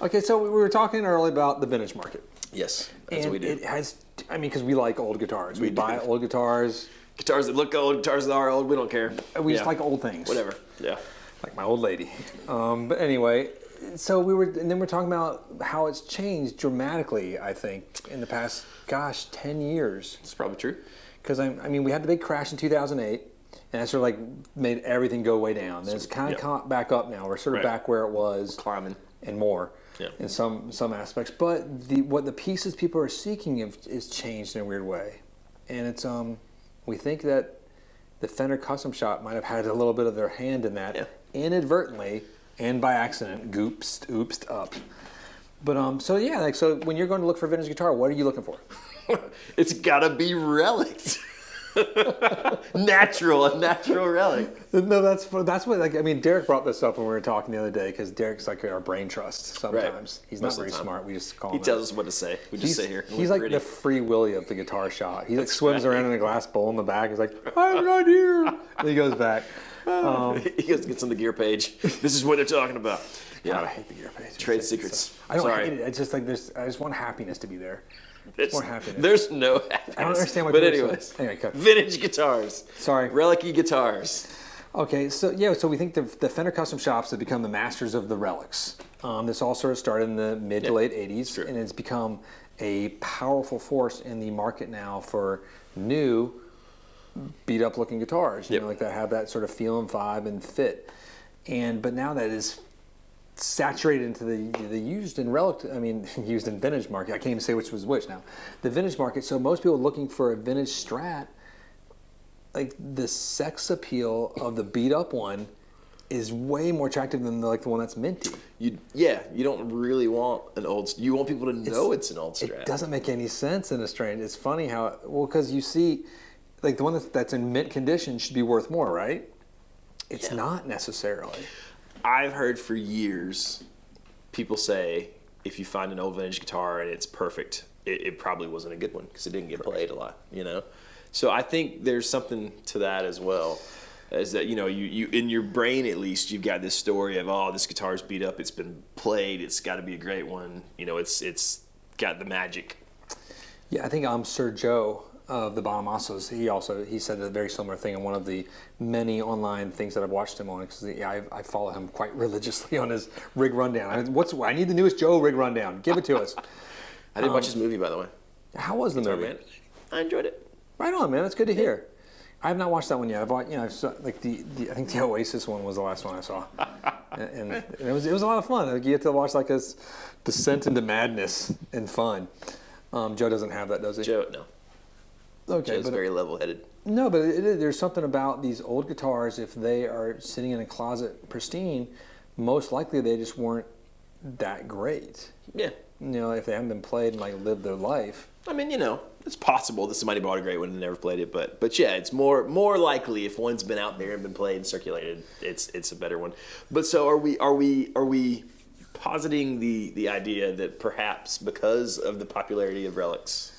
Okay, so we were talking earlier about the vintage market. Yes, that's And what we do. it has, I mean, because we like old guitars. We buy old guitars. Guitars that look old, guitars that are old, we don't care. We just like old things. Whatever, yeah. Like my old lady. But anyway, so and then we're talking about how it's changed dramatically, I think, in the past, 10 years. It's probably true. Because, I mean, we had the big crash in 2008, and that sort of like made everything go way down. Then it's kind of caught back up now. We're sort of back where it was. Climbing. And more. Yeah. In some aspects. But what the pieces people are seeking is changed in a weird way. And it's, we think that the Fender Custom Shop might have had a little bit of their hand in that inadvertently and by accident, oopsed up. But so when you're going to look for a vintage guitar, what are you looking for? It's gotta be relics. a natural relic. No, that's what, like, I mean, Derek brought this up when we were talking the other day, because Derek's like our brain trust sometimes. He's not very smart. We just call him. He tells us what to say. We just sit here. He's like the Free Willy of the guitar shop. He like swims around in a glass bowl in the back. He's like, I'm not here. And he goes back. He gets on the gear page. This is what they're talking about. Yeah, God, I hate the gear page. Trade secrets. I don't hate it. It's just like I just want happiness to be there. More happiness. There's no happiness. I don't understand why. But anyways, vintage guitars. Sorry. Relic-y guitars. Okay, so we think the Fender Custom Shops have become the masters of the relics. This all sort of started in the mid to late 80s, and it's become a powerful force in the market now for new, beat-up looking guitars. You know, like that have that sort of feel and vibe and fit. But now that is saturated into the used and used and vintage market. I can't even say which was which now. The vintage market. So most people looking for a vintage Strat, like the sex appeal of the beat up one is way more attractive than the one that's minty. You don't really want an old. You want people to know it's an old Strat. It doesn't make any sense in a Strat. It's funny how because you see, like the one that's in mint condition should be worth more, right? It's not necessarily. I've heard for years people say if you find an old vintage guitar and it's perfect, it probably wasn't a good one because it didn't get played a lot, you know? So I think there's something to that as well, is that, you in your brain at least, you've got this story of, this guitar's beat up, it's been played, it's got to be a great one, it's got the magic. Yeah, I think Sir Joe of the Bonamassos, he said a very similar thing in one of the many online things that I've watched him on, because I follow him quite religiously on his rig rundown. I need the newest Joe rig rundown. Give it to us. I didn't watch his movie, by the way. How was the movie? Man. I enjoyed it. Right on, man. That's good to hear. I have not watched that one yet. I saw, like I think the Oasis one was the last one I saw, and it was a lot of fun. Like, you get to watch like this descent into madness and fun. Joe doesn't have that, does he? Joe, no. Okay, Joe's very level-headed. No, but there's something about these old guitars. If they are sitting in a closet pristine, most likely they just weren't that great. Yeah. If they haven't been played and lived their life. I mean, it's possible that somebody bought a great one and never played it, but yeah, it's more likely if one's been out there and been played and circulated, it's a better one. But so are we positing the idea that perhaps because of the popularity of relics,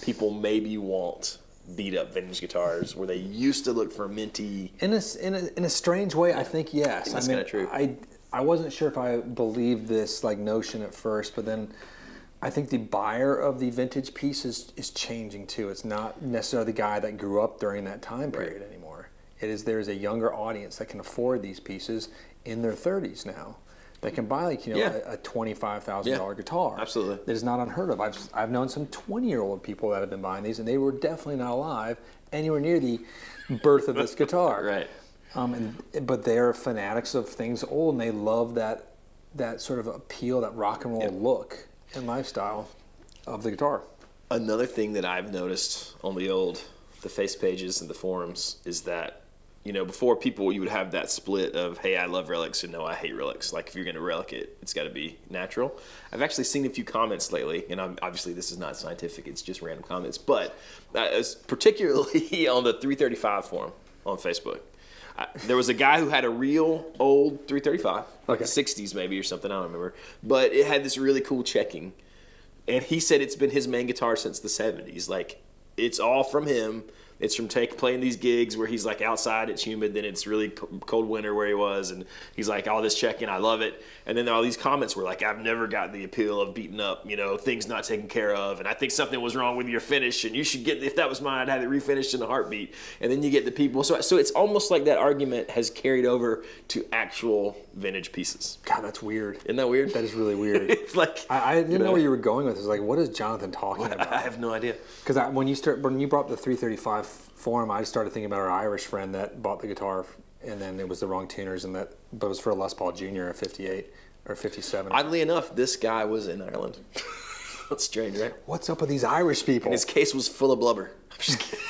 people maybe want beat up vintage guitars where they used to look for minty? In a strange way, I think yes. That's kind of true. I wasn't sure if I believed this notion at first, but then I think the buyer of the vintage piece is changing too. It's not necessarily the guy that grew up during that time period anymore. There's a younger audience that can afford these pieces in their 30s now. They can buy a $25,000 guitar. Absolutely. That is not unheard of. I've known some 20-year-old people that have been buying these, and they were definitely not alive anywhere near the birth of this guitar. Right. But they're fanatics of things old, and they love that sort of appeal, that rock and roll look and lifestyle of the guitar. Another thing that I've noticed on the face pages and the forums is that, before people, you would have that split of, hey, I love relics, and no, I hate relics. Like, if you're going to relic it, it's got to be natural. I've actually seen a few comments lately, and obviously this is not scientific, it's just random comments, but particularly on the 335 forum on Facebook. There was a guy who had a real old 335, like the 60s maybe or something, I don't remember, but it had this really cool checking, and he said it's been his main guitar since the 70s. Like, it's all from him. It's from playing these gigs where he's like outside, it's humid, then it's really cold winter where he was, and he's like, all this check-in, I love it. And then all these comments were like, I've never got the appeal of beating up, things not taken care of, and I think something was wrong with your finish, and you should get, if that was mine, I'd have it refinished in a heartbeat. And then you get the people, so it's almost like that argument has carried over to actual vintage pieces. God, that's weird. Isn't that weird? That is really weird. It's like I didn't know where you were going with this. Like, what is Jonathan talking about? I have no idea. Because when you brought up the 335 form, I just started thinking about our Irish friend that bought the guitar, and then it was the wrong tuners, but it was for a Les Paul Jr. a 58 or 57. Oddly enough, this guy was in Ireland. That's strange, right? What's up with these Irish people? And his case was full of blubber. I'm just kidding.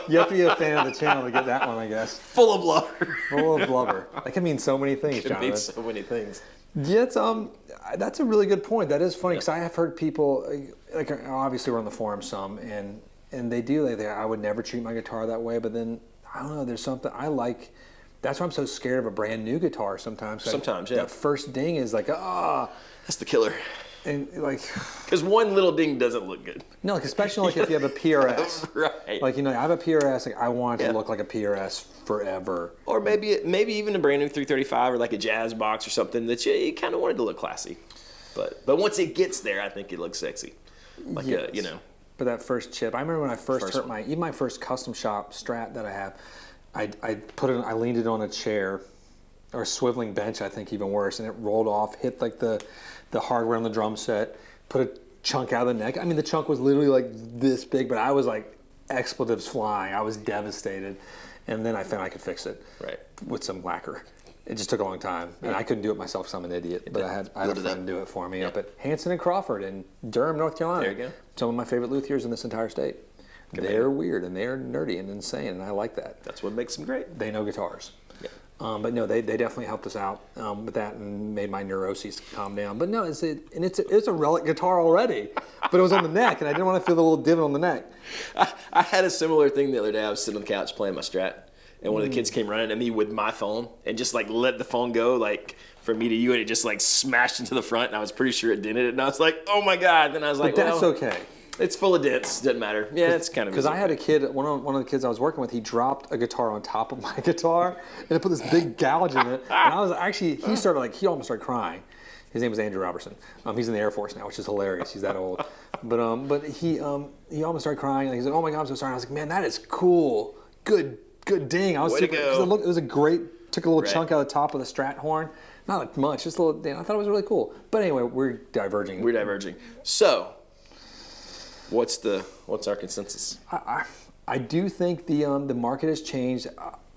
You have to be a fan of the channel to get that one, I guess. Full of blubber. Full of blubber. That can mean so many things, It Jonathan. means so many things. Yeah, that's a really good point. That is funny because I have heard people, like obviously we're on the forum some, and they do, I would never treat my guitar that way, but then, I don't know, there's something I like. That's why I'm so scared of a brand new guitar sometimes. Sometimes, yeah. That first ding is like, That's the killer. and like, Because one little ding doesn't look good. no, like especially like if you have a PRS. Right. Like, I have a PRS, like I want it to look like a PRS forever. Or maybe even a brand new 335 or like a jazz box or something that you kind of wanted to look classy. But once it gets there, I think it looks sexy. Like Yes. But that first chip, I remember when I first hurt my first custom shop Strat that I have, I leaned it on a chair or a swiveling bench, I think even worse, and it rolled off, hit like the hardware on the drum set, put a chunk out of the neck. I mean, the chunk was literally like this big, but I was like expletives flying. I was devastated. And then I found I could fix it with some lacquer. It just took a long time, and I couldn't do it myself because I'm an idiot. But I had a friend do it for me up at Hanson and Crawford in Durham, North Carolina. There you go. Some of my favorite luthiers in this entire state. They're weird and they're nerdy and insane, and I like that. That's what makes them great. They know guitars. Yeah. But no, they definitely helped us out with that and made my neuroses calm down. But no, it's a relic guitar already, but it was on the neck, and I didn't want to feel the little divot on the neck. I had a similar thing the other day. I was sitting on the couch playing my Strat, and one of the kids came running at me with my phone and just like let the phone go like from me to you, and it just like smashed into the front, and I was pretty sure it dented it, and I was like, oh my God. Then I was like, But that's okay. It's full of dents. Doesn't matter. Yeah, it's kind of because I had a kid. One of the kids I was working with, he dropped a guitar on top of my guitar, and it put this big gouge in it. And I was actually, he almost started crying. His name was Andrew Robertson. He's in the Air Force now, which is hilarious. He's that old. But he almost started crying. And he's like, "Oh my God, I'm so sorry." And I was like, "Man, that is cool. Good ding." I was Way super, to go. it was a great. Took a little chunk out of the top of the Strat horn. Not like much, just a little. I thought it was really cool. But anyway, we're diverging. So, what's our consensus? I do think the market has changed.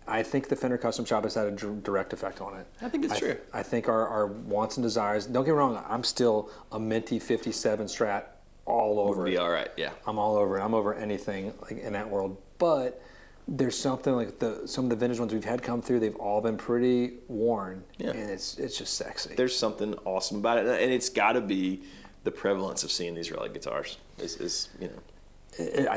I think the Fender Custom Shop has had a direct effect on it. I think it's true. I think our wants and desires. Don't get me wrong. I'm still a minty 57 Strat all over. Would be all right. Yeah. I'm all over it. I'm over anything like in that world. But there's something like some of the vintage ones we've had come through. They've all been pretty worn. Yeah. And it's just sexy. There's something awesome about it, and it's got to be the prevalence of seeing these relic guitars. I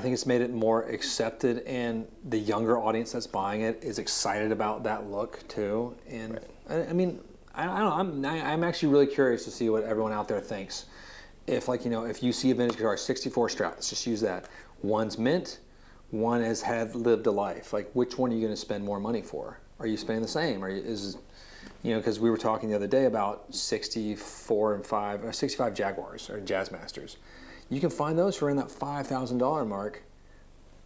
think it's made it more accepted, and the younger audience that's buying it is excited about that look too. And I mean, I don't know. I'm actually really curious to see what everyone out there thinks. If if you see a vintage guitar, 64 Strat, let's just use that. One's mint, one has lived a life. Like, which one are you going to spend more money for? Are you spending the same? Because we were talking the other day about 64 and 5 or 65 Jaguars or Jazzmasters. You can find those for in that $5,000 mark,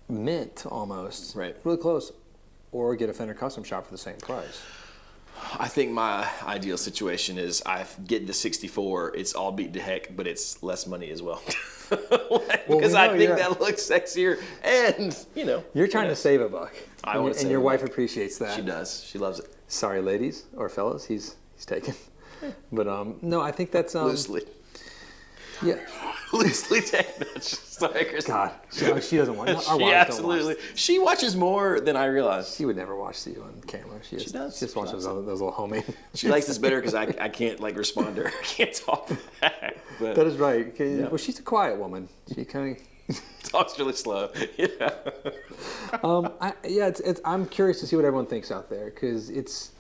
mint almost, really close, or get a Fender Custom Shop for the same price. I think my ideal situation is I get the 64. It's all beat to heck, but it's less money as well. Because I think that looks sexier, and you're trying to save a buck. And your wife appreciates that. She does. She loves it. Sorry, ladies or fellas, he's taken. But no, I think that's loosely. Yeah. Loosely taken. Sorry, Chris. God, she doesn't watch. She absolutely. She watches more than I realize. She would never watch you on camera. She does. She just watches those little homie. She likes this better because I can't respond to her. I can't talk back. But, that is right. Yeah. Well, she's a quiet woman. She kind of talks really slow. Yeah. I'm curious to see what everyone thinks out there, because it's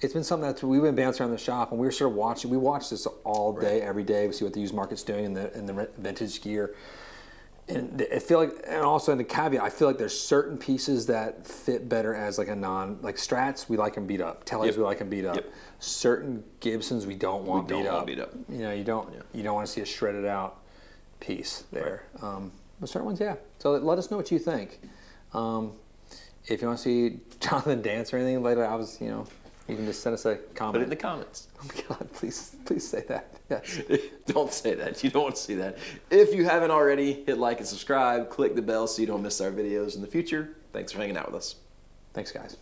been something that we've been bouncing around the shop, and we were sort of watching. We watch this all day, every day. We see what the used market's doing in the vintage gear, And I feel like, and also in the caveat, I feel like there's certain pieces that fit better as like a like Strats, we like them beat up. Tellers, we like them beat up. Yep. Certain Gibsons, we don't want beat up. beat up. You know, you don't want to see a shredded out piece there. Right. But certain ones, yeah. So let us know what you think. If you want to see Jonathan dance or anything later, you can just send us a comment. Put it in the comments. Oh my God, please say that. Yes. Don't say that. You don't want to see that. If you haven't already, hit like and subscribe. Click the bell so you don't miss our videos in the future. Thanks for hanging out with us. Thanks, guys.